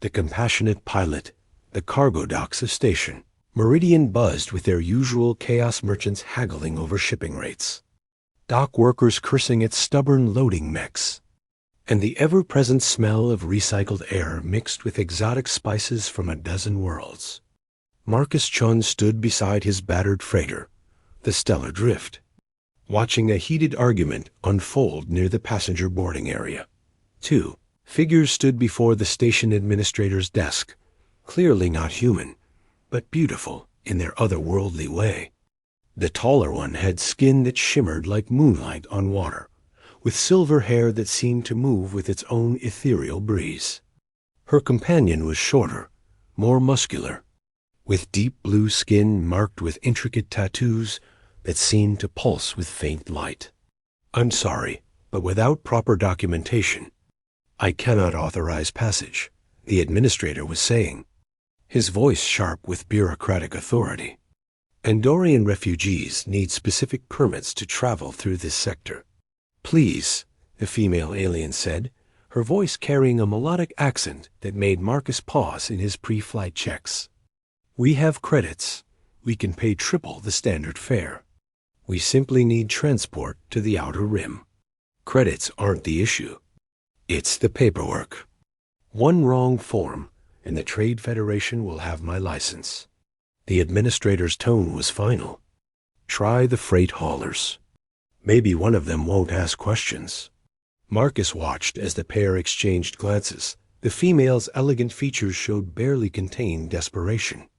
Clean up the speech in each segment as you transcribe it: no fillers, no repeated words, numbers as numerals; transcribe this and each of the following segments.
The compassionate pilot, the cargo docks of station. Meridian buzzed with their usual chaos merchants haggling over shipping rates. Dock workers cursing at stubborn loading mechs. And the ever-present smell of recycled air mixed with exotic spices from a dozen worlds. Marcus Chun stood beside his battered freighter, the Stellar Drift, watching a heated argument unfold near the passenger boarding area. 2 figures stood before the station administrator's desk, clearly not human, but beautiful in their otherworldly way. The taller one had skin that shimmered like moonlight on water, with silver hair that seemed to move with its own ethereal breeze. Her companion was shorter, more muscular, with deep blue skin marked with intricate tattoos that seemed to pulse with faint light. "I'm sorry, but without proper documentation, I cannot authorize passage," the administrator was saying, his voice sharp with bureaucratic authority. "Andorian refugees need specific permits to travel through this sector." "Please," the female alien said, her voice carrying a melodic accent that made Marcus pause in his pre-flight checks. "We have credits. We can pay triple the standard fare. We simply need transport to the Outer Rim. Credits aren't the issue. It's the paperwork. One wrong form, and the Trade Federation will have my license." The administrator's tone was final. "Try the freight haulers. Maybe one of them won't ask questions." Marcus watched as the pair exchanged glances. The female's elegant features showed barely contained desperation,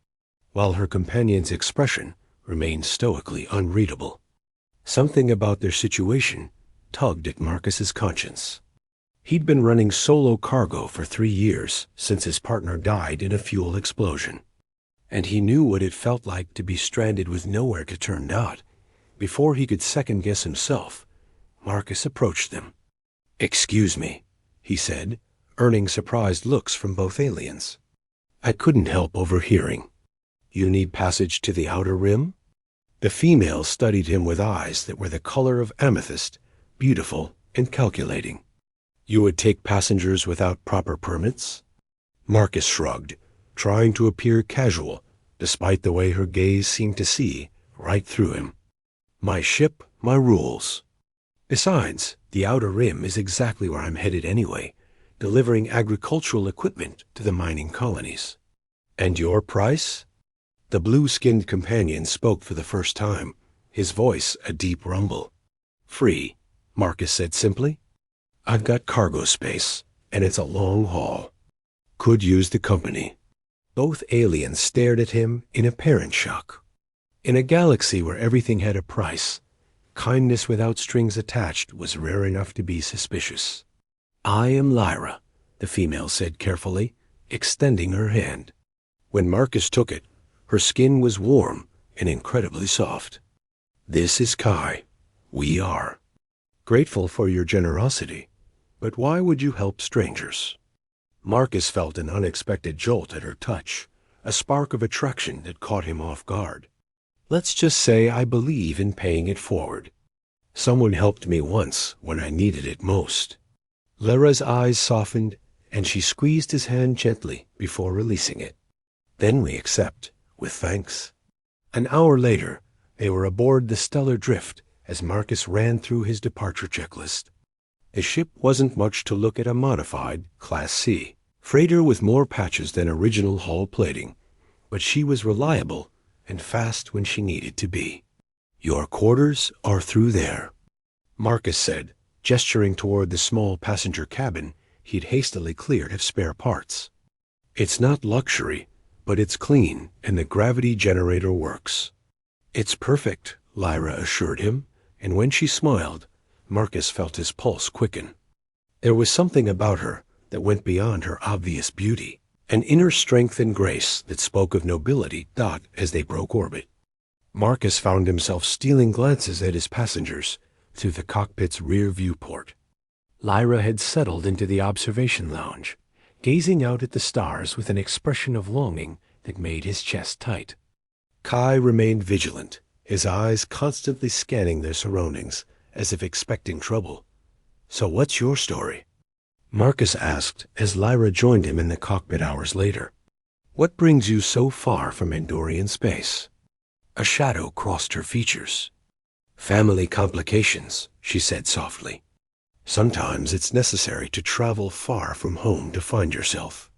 while her companion's expression remained stoically unreadable. Something about their situation tugged at Marcus's conscience. He'd been running solo cargo for 3 years since his partner died in a fuel explosion, and he knew what it felt like to be stranded with nowhere to turn out. Before he could second-guess himself, Marcus approached them. "Excuse me," he said, earning surprised looks from both aliens. "I couldn't help overhearing. You need passage to the Outer Rim?" The female studied him with eyes that were the color of amethyst, beautiful and calculating. "You would take passengers without proper permits?" Marcus shrugged, trying to appear casual, despite the way her gaze seemed to see right through him. "My ship, my rules. Besides, the Outer Rim is exactly where I'm headed anyway, delivering agricultural equipment to the mining colonies." "And your price?" The blue-skinned companion spoke for the first time, his voice a deep rumble. "Free," Marcus said simply. "I've got cargo space, and it's a long haul. Could use the company." Both aliens stared at him in apparent shock. In a galaxy where everything had a price, kindness without strings attached was rare enough to be suspicious. "I am Lyra," the female said carefully, extending her hand. When Marcus took it, her skin was warm and incredibly soft. "This is Kai. We are grateful for your generosity, but why would you help strangers?" Marcus felt an unexpected jolt at her touch, a spark of attraction that caught him off guard. "Let's just say I believe in paying it forward. Someone helped me once when I needed it most." Lyra's eyes softened, and she squeezed his hand gently before releasing it. "Then we accept, with thanks." An hour later, they were aboard the Stellar Drift as Marcus ran through his departure checklist. The ship wasn't much to look at, a modified Class C freighter with more patches than original hull plating, but she was reliable and fast when she needed to be. "Your quarters are through there," Marcus said, gesturing toward the small passenger cabin he'd hastily cleared of spare parts. "It's not luxury, but it's clean and the gravity generator works." "It's perfect," Lyra assured him, and when she smiled, Marcus felt his pulse quicken. There was something about her that went beyond her obvious beauty, an inner strength and grace that spoke of nobility. As they broke orbit, Marcus found himself stealing glances at his passengers through the cockpit's rear viewport. Lyra had settled into the observation lounge, gazing out at the stars with an expression of longing that made his chest tight. Kai remained vigilant, his eyes constantly scanning their surroundings, as if expecting trouble. "So what's your story?" Marcus asked as Lyra joined him in the cockpit hours later. What brings you so far from Andorian space? A shadow crossed her features. Family complications, she said softly. Sometimes it's necessary to travel far from home to find yourself.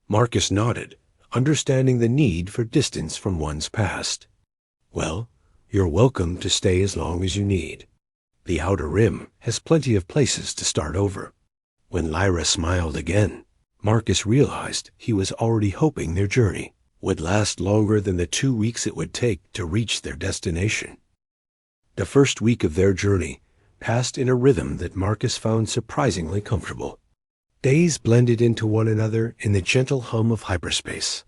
Marcus nodded, understanding the need for distance from one's past. Well, you're welcome to stay as long as you need. The Outer Rim has plenty of places to start over. When Lyra smiled again, Marcus realized he was already hoping their journey would last longer than the 2 weeks it would take to reach their destination. The first week of their journey passed in a rhythm that Marcus found surprisingly comfortable. Days blended into one another in the gentle hum of hyperspace,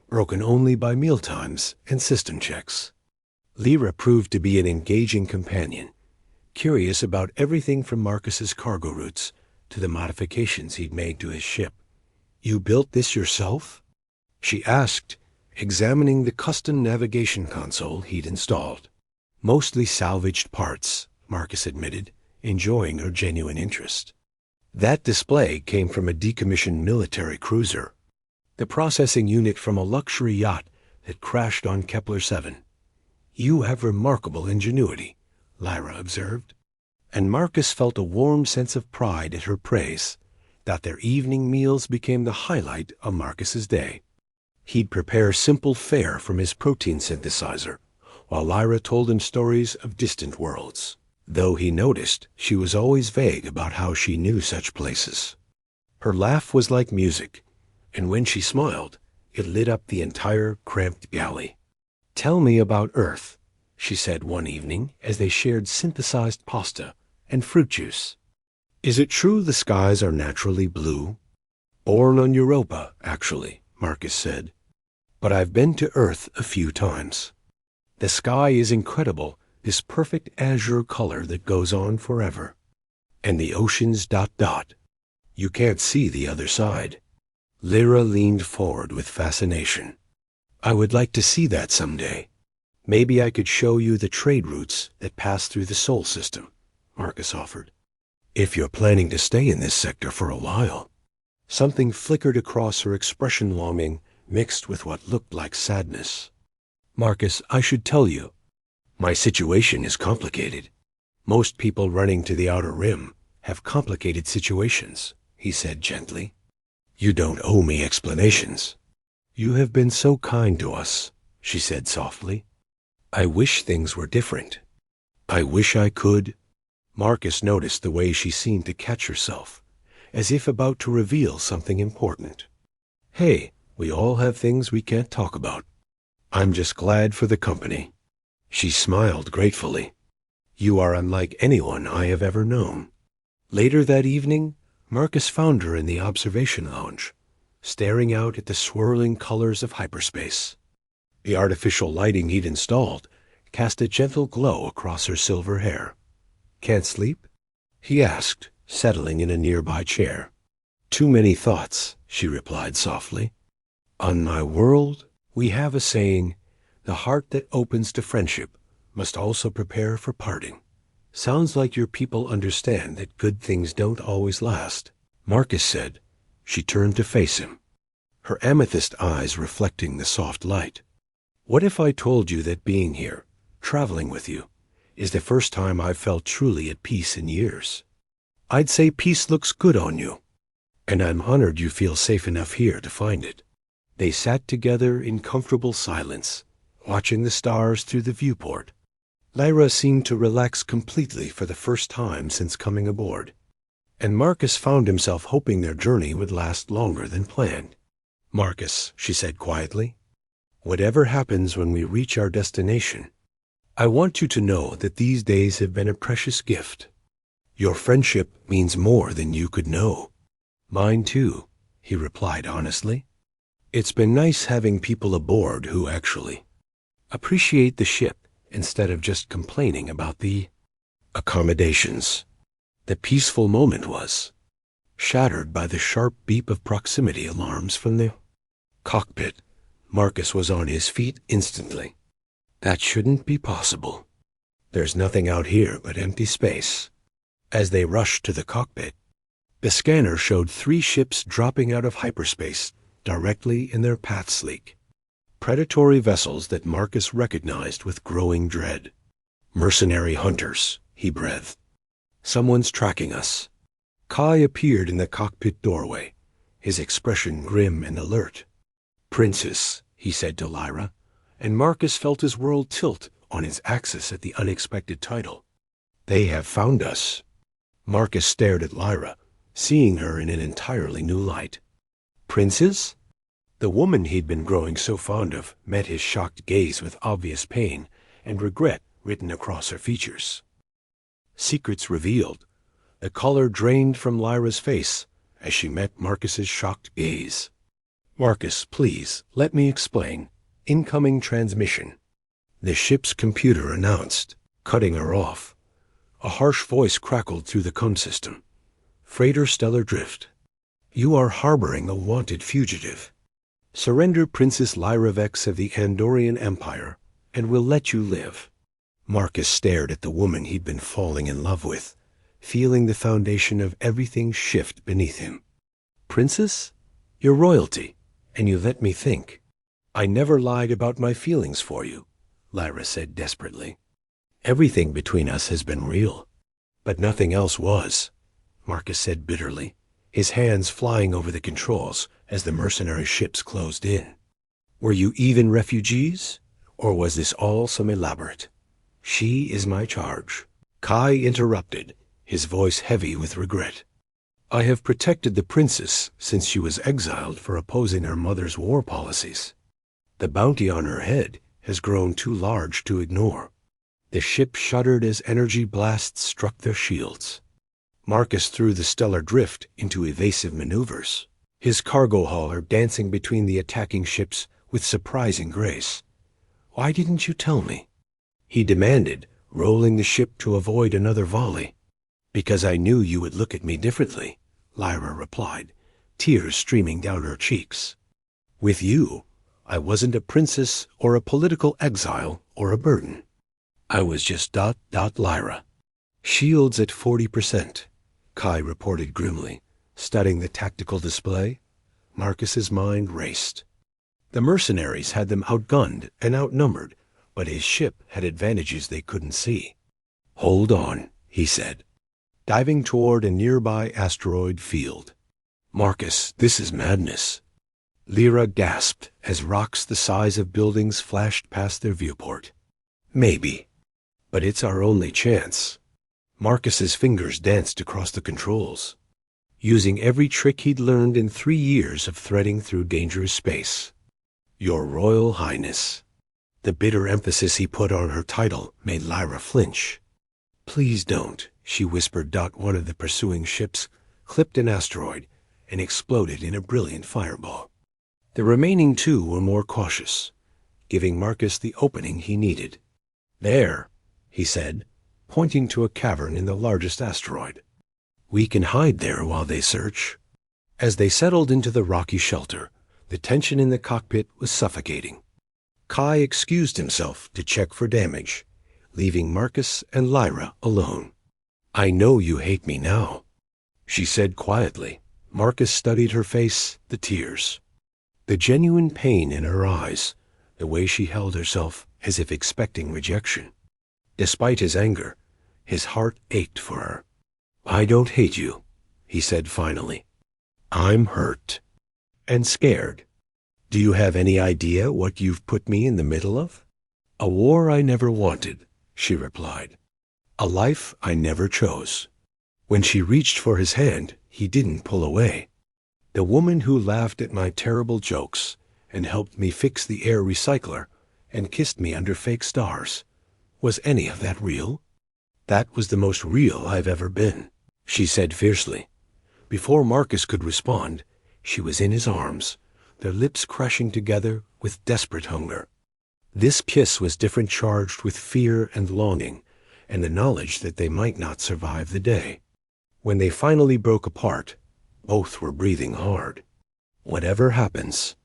broken only by mealtimes and system checks. Lyra proved to be an engaging companion, curious about everything from Marcus's cargo routes to the modifications he'd made to his ship. You built this yourself? She asked, examining the custom navigation console he'd installed. Mostly salvaged parts, Marcus admitted, enjoying her genuine interest. That display came from a decommissioned military cruiser, the processing unit from a luxury yacht that crashed on Kepler-7. You have remarkable ingenuity, Lyra observed, and Marcus felt a warm sense of pride at her praise, that their evening meals became the highlight of Marcus's day. He'd prepare simple fare from his protein synthesizer, while Lyra told him stories of distant worlds, though he noticed she was always vague about how she knew such places. Her laugh was like music, and when she smiled, it lit up the entire cramped galley. Tell me about Earth, she said one evening as they shared synthesized pasta and fruit juice. Is it true the skies are naturally blue? Born on Europa, actually, Marcus said. But I've been to Earth a few times. The sky is incredible, this perfect azure color that goes on forever. And the oceans ... You can't see the other side. Lyra leaned forward with fascination. I would like to see that someday. Maybe I could show you the trade routes that pass through the Sol system, Marcus offered. If you're planning to stay in this sector for a while. Something flickered across her expression, longing mixed with what looked like sadness. Marcus, I should tell you, my situation is complicated. Most people running to the Outer Rim have complicated situations, he said gently. You don't owe me explanations. You have been so kind to us, she said softly. I wish things were different. I wish I could. Marcus noticed the way she seemed to catch herself, as if about to reveal something important. Hey, we all have things we can't talk about. I'm just glad for the company. She smiled gratefully. You are unlike anyone I have ever known. Later that evening, Marcus found her in the observation lounge, staring out at the swirling colors of hyperspace. The artificial lighting he'd installed cast a gentle glow across her silver hair. Can't sleep? He asked, settling in a nearby chair. Too many thoughts, she replied softly. On my world, we have a saying, the heart that opens to friendship must also prepare for parting. Sounds like your people understand that good things don't always last, Marcus said. She turned to face him, her amethyst eyes reflecting the soft light. What if I told you that being here, traveling with you, is the first time I've felt truly at peace in years? I'd say peace looks good on you, and I'm honored you feel safe enough here to find it. They sat together in comfortable silence, watching the stars through the viewport. Lyra seemed to relax completely for the first time since coming aboard, and Marcus found himself hoping their journey would last longer than planned. Marcus, she said quietly, whatever happens when we reach our destination, I want you to know that these days have been a precious gift. Your friendship means more than you could know. Mine too, he replied honestly. It's been nice having people aboard who actually appreciate the ship instead of just complaining about the accommodations. The peaceful moment was shattered by the sharp beep of proximity alarms from the cockpit. Marcus was on his feet instantly. That shouldn't be possible. There's nothing out here but empty space. As they rushed to the cockpit, The scanner showed 3 ships dropping out of hyperspace directly in their paths leak. Predatory vessels that Marcus recognized with growing dread. Mercenary hunters, he breathed. Someone's tracking us. Kai appeared in the cockpit doorway, his expression grim and alert. Princess, he said to Lyra, and Marcus felt his world tilt on its axis at the unexpected title. They have found us. Marcus stared at Lyra, seeing her in an entirely new light. Princess? The woman he'd been growing so fond of met his shocked gaze with obvious pain and regret written across her features. Secrets revealed. The color drained from Lyra's face as she met Marcus's shocked gaze. Marcus, please, let me explain. Incoming transmission. The ship's computer announced, cutting her off. A harsh voice crackled through the com system. Freighter Stellar Drift. You are harboring a wanted fugitive. Surrender Princess Lyra Vex of the Andorian Empire, and we'll let you live. Marcus stared at the woman he'd been falling in love with, feeling the foundation of everything shift beneath him. Princess? You're royalty, and you let me think. I never lied about my feelings for you, Lyra said desperately. Everything between us has been real, but nothing else was, Marcus said bitterly, his hands flying over the controls as the mercenary ships closed in. Were you even refugees, or was this all some elaborate? She is my charge. Kai interrupted, his voice heavy with regret. I have protected the princess since she was exiled for opposing her mother's war policies. The bounty on her head has grown too large to ignore. The ship shuddered as energy blasts struck their shields. Marcus threw the stellar drift into evasive maneuvers, his cargo hauler dancing between the attacking ships with surprising grace. Why didn't you tell me? He demanded, rolling the ship to avoid another volley. Because I knew you would look at me differently, Lyra replied, tears streaming down her cheeks. With you, I wasn't a princess or a political exile or a burden. I was just ... Lyra. Shields at 40%, Kai reported grimly, studying the tactical display. Marcus's mind raced. The mercenaries had them outgunned and outnumbered, but his ship had advantages they couldn't see. Hold on, he said, diving toward a nearby asteroid field. Marcus, this is madness. Lyra gasped as rocks the size of buildings flashed past their viewport. Maybe, but it's our only chance. Marcus's fingers danced across the controls, using every trick he'd learned in 3 years of threading through dangerous space. Your Royal Highness. The bitter emphasis he put on her title made Lyra flinch. Please don't, she whispered. One of the pursuing ships clipped an asteroid and exploded in a brilliant fireball. The remaining 2 were more cautious, giving Marcus the opening he needed. There, he said, pointing to a cavern in the largest asteroid. We can hide there while they search. As they settled into the rocky shelter, the tension in the cockpit was suffocating. Kai excused himself to check for damage, leaving Marcus and Lyra alone. I know you hate me now, she said quietly. Marcus studied her face, the tears, the genuine pain in her eyes, the way she held herself as if expecting rejection. Despite his anger, his heart ached for her. I don't hate you, he said finally. I'm hurt. And scared. Do you have any idea what you've put me in the middle of? A war I never wanted, she replied. A life I never chose. When she reached for his hand, he didn't pull away. The woman who laughed at my terrible jokes and helped me fix the air recycler and kissed me under fake stars. Was any of that real? That was the most real I've ever been, she said fiercely. Before Marcus could respond, she was in his arms, their lips crashing together with desperate hunger. This kiss was different, charged with fear and longing, and the knowledge that they might not survive the day. When they finally broke apart, both were breathing hard. Whatever happens,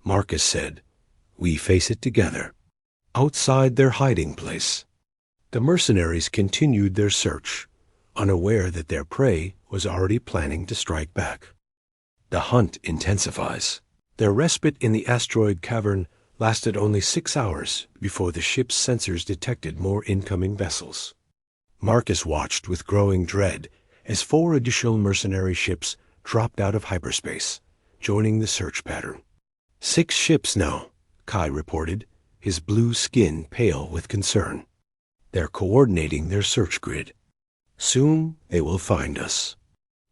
Marcus said, we face it together. Outside their hiding place, the mercenaries continued their search, unaware that their prey was already planning to strike back. The hunt intensifies. Their respite in the asteroid cavern lasted only 6 hours before the ship's sensors detected more incoming vessels. Marcus watched with growing dread as 4 additional mercenary ships dropped out of hyperspace, joining the search pattern. 6 ships now, Kai reported, his blue skin pale with concern. They're coordinating their search grid. Soon they will find us.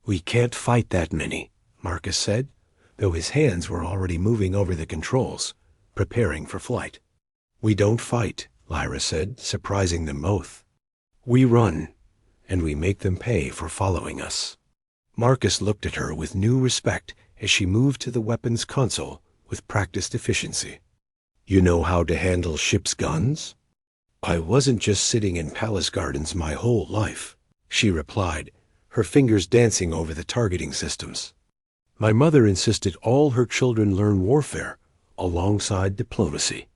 We can't fight that many, Marcus said, though his hands were already moving over the controls, preparing for flight. We don't fight, Lyra said, surprising them both. We run, and we make them pay for following us. Marcus looked at her with new respect as she moved to the weapons console with practiced efficiency. You know how to handle ship's guns? I wasn't just sitting in palace gardens my whole life, she replied, her fingers dancing over the targeting systems. My mother insisted all her children learn warfare alongside diplomacy.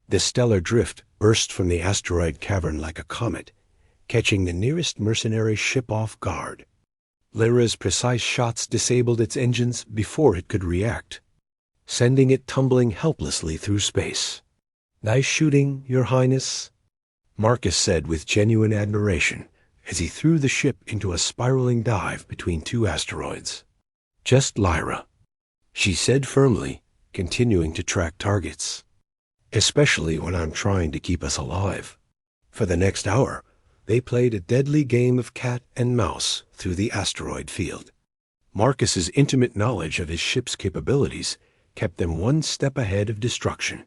The stellar drift burst from the asteroid cavern like a comet, catching the nearest mercenary ship off guard. Lyra's precise shots disabled its engines before it could react, sending it tumbling helplessly through space. Nice shooting, Your Highness, Marcus said with genuine admiration as he threw the ship into a spiraling dive between 2 asteroids. Just Lyra, she said firmly, continuing to track targets. Especially when I'm trying to keep us alive. For the next hour, they played a deadly game of cat and mouse through the asteroid field. Marcus's intimate knowledge of his ship's capabilities kept them 1 step ahead of destruction.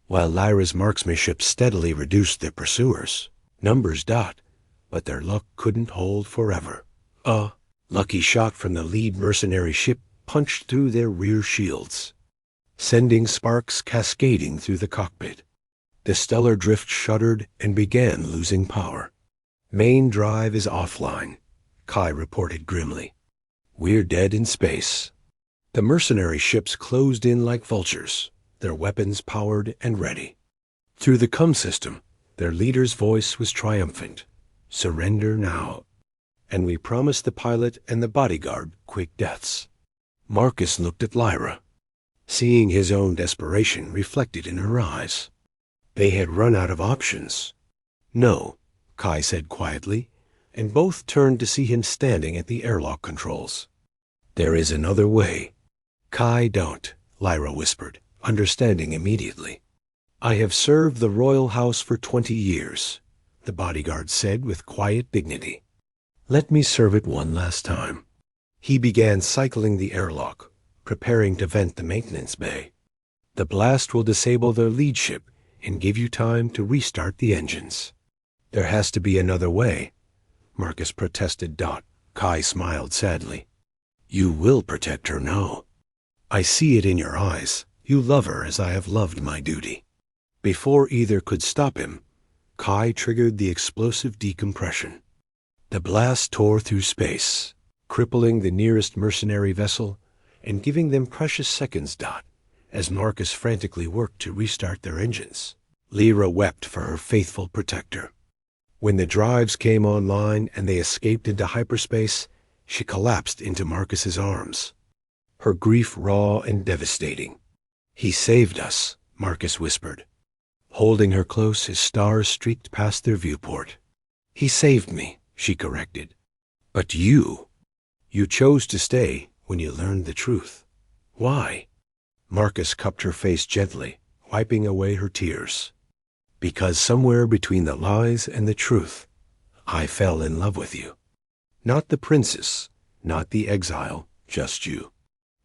While Lyra's marksmanship steadily reduced their pursuers, numbers but their luck couldn't hold forever. A lucky shot from the lead mercenary ship punched through their rear shields, sending sparks cascading through the cockpit. The stellar drift shuddered and began losing power. Main drive is offline, Kai reported grimly. We're dead in space. The mercenary ships closed in like vultures, their weapons powered and ready. Through the comm system, their leader's voice was triumphant. Surrender now. And we promised the pilot and the bodyguard quick deaths. Marcus looked at Lyra, seeing his own desperation reflected in her eyes. They had run out of options. No, Kai said quietly, and both turned to see him standing at the airlock controls. There is another way. Kai, don't, Lyra whispered, understanding immediately. I have served the royal house for 20 years, the bodyguard said with quiet dignity. Let me serve it one last time. He began cycling the airlock, preparing to vent the maintenance bay. The blast will disable their lead ship and give you time to restart the engines. There has to be another way, Marcus protested. Kai smiled sadly. You will protect her now. I see it in your eyes. You love her as I have loved my duty. Before either could stop him, Kai triggered the explosive decompression. The blast tore through space, crippling the nearest mercenary vessel and giving them precious seconds. As Marcus frantically worked to restart their engines, Lyra wept for her faithful protector. When the drives came online and they escaped into hyperspace, she collapsed into Marcus's arms, her grief raw and devastating. He saved us, Marcus whispered. Holding her close, his stars streaked past their viewport. He saved me, she corrected. But you chose to stay when you learned the truth. Why? Marcus cupped her face gently, wiping away her tears. Because somewhere between the lies and the truth, I fell in love with you. Not the princess, not the exile, just you.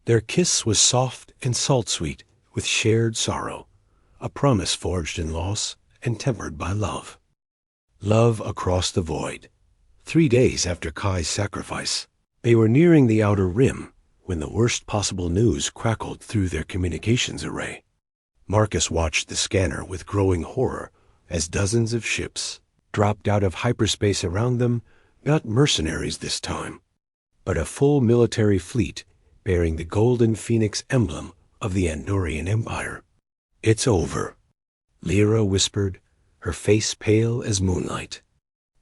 Their kiss was soft and salt-sweet with shared sorrow, a promise forged in loss and tempered by love. Love across the void. 3 days after Kai's sacrifice, they were nearing the outer rim when the worst possible news crackled through their communications array. Marcus watched the scanner with growing horror as dozens of ships dropped out of hyperspace around them, not mercenaries this time, but a full military fleet bearing the golden phoenix emblem of the Andorian Empire. It's over, Lyra whispered, her face pale as moonlight.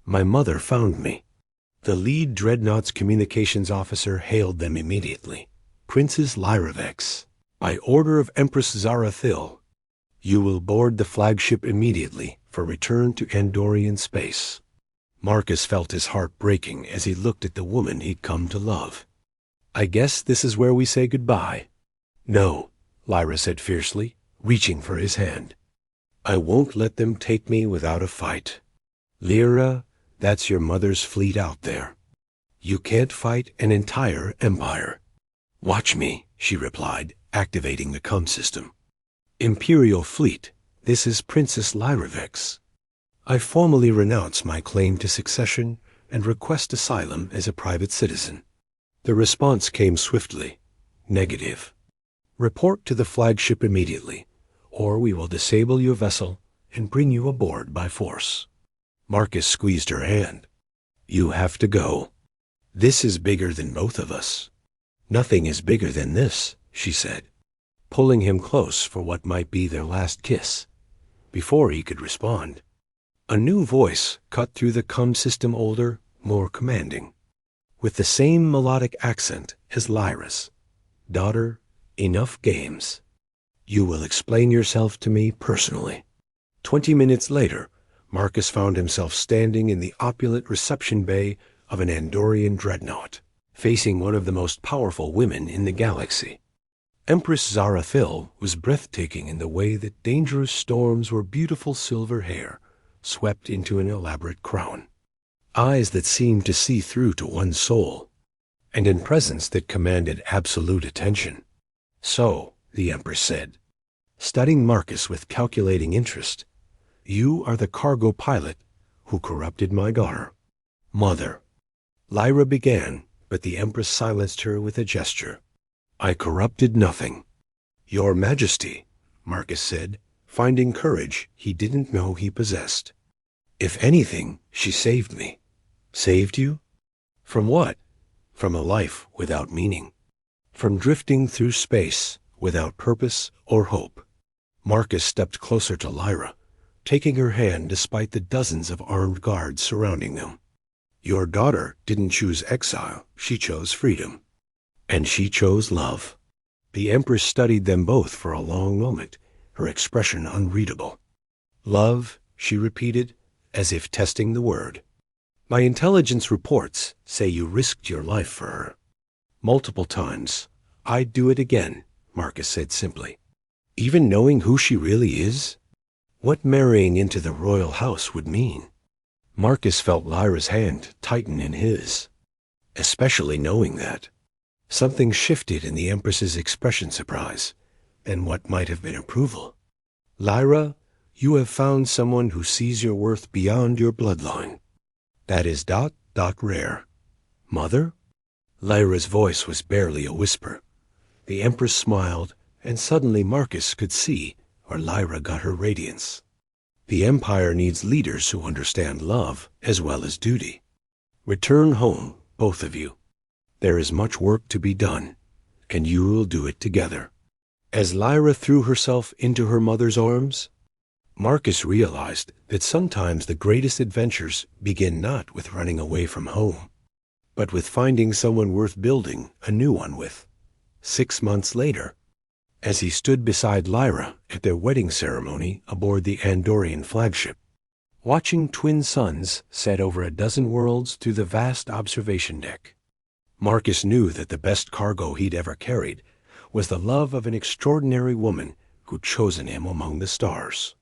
My mother found me. The lead dreadnought's communications officer hailed them immediately. Princess Lyravex, by order of Empress Zarathil, you will board the flagship immediately for return to Andorian space. Marcus felt his heart breaking as he looked at the woman he'd come to love. I guess this is where we say goodbye. No, Lyra said fiercely, reaching for his hand. I won't let them take me without a fight. Lyra, that's your mother's fleet out there. You can't fight an entire empire. Watch me, she replied, activating the comm system. Imperial fleet, this is Princess Lyravex. I formally renounce my claim to succession and request asylum as a private citizen. The response came swiftly. Negative. Report to the flagship immediately, or we will disable your vessel and bring you aboard by force. Marcus squeezed her hand. You have to go. This is bigger than both of us. Nothing is bigger than this, she said, pulling him close for what might be their last kiss. Before he could respond, a new voice cut through the comm system, older, more commanding, with the same melodic accent as Lyra's. Daughter, enough games. You will explain yourself to me personally. 20 minutes later, Marcus found himself standing in the opulent reception bay of an Andorian dreadnought, facing one of the most powerful women in the galaxy. Empress Zarathil was breathtaking in the way that dangerous storms were beautiful silver hair, swept into an elaborate crown, eyes that seemed to see through to one's soul, and in presence that commanded absolute attention. So, the Empress said, studying Marcus with calculating interest, you are the cargo pilot who corrupted my daughter. Mother. Lyra began, but the Empress silenced her with a gesture. I corrupted nothing. Your Majesty, Marcus said, finding courage he didn't know he possessed. If anything, she saved me. Saved you? From what? From a life without meaning. From drifting through space without purpose or hope. Marcus stepped closer to Lyra, taking her hand despite the dozens of armed guards surrounding them. Your daughter didn't choose exile, she chose freedom. And she chose love. The Empress studied them both for a long moment, her expression unreadable. Love, she repeated, as if testing the word. My intelligence reports say you risked your life for her. Multiple times. I'd do it again, Marcus said simply. Even knowing who she really is? What marrying into the royal house would mean? Marcus felt Lyra's hand tighten in his, especially knowing that. Something shifted in the Empress's expression, surprise, and what might have been approval. Lyra, you have found someone who sees your worth beyond your bloodline. That is ... rare. Mother? Lyra's voice was barely a whisper. The Empress smiled, and suddenly Marcus could see where Lyra got her radiance. The Empire needs leaders who understand love as well as duty. Return home, both of you. There is much work to be done, and you will do it together. As Lyra threw herself into her mother's arms, Marcus realized that sometimes the greatest adventures begin not with running away from home, but with finding someone worth building a new one with. 6 months later, as he stood beside Lyra at their wedding ceremony aboard the Andorian flagship, watching twin suns set over a dozen worlds through the vast observation deck, Marcus knew that the best cargo he'd ever carried was the love of an extraordinary woman who'd chosen him among the stars.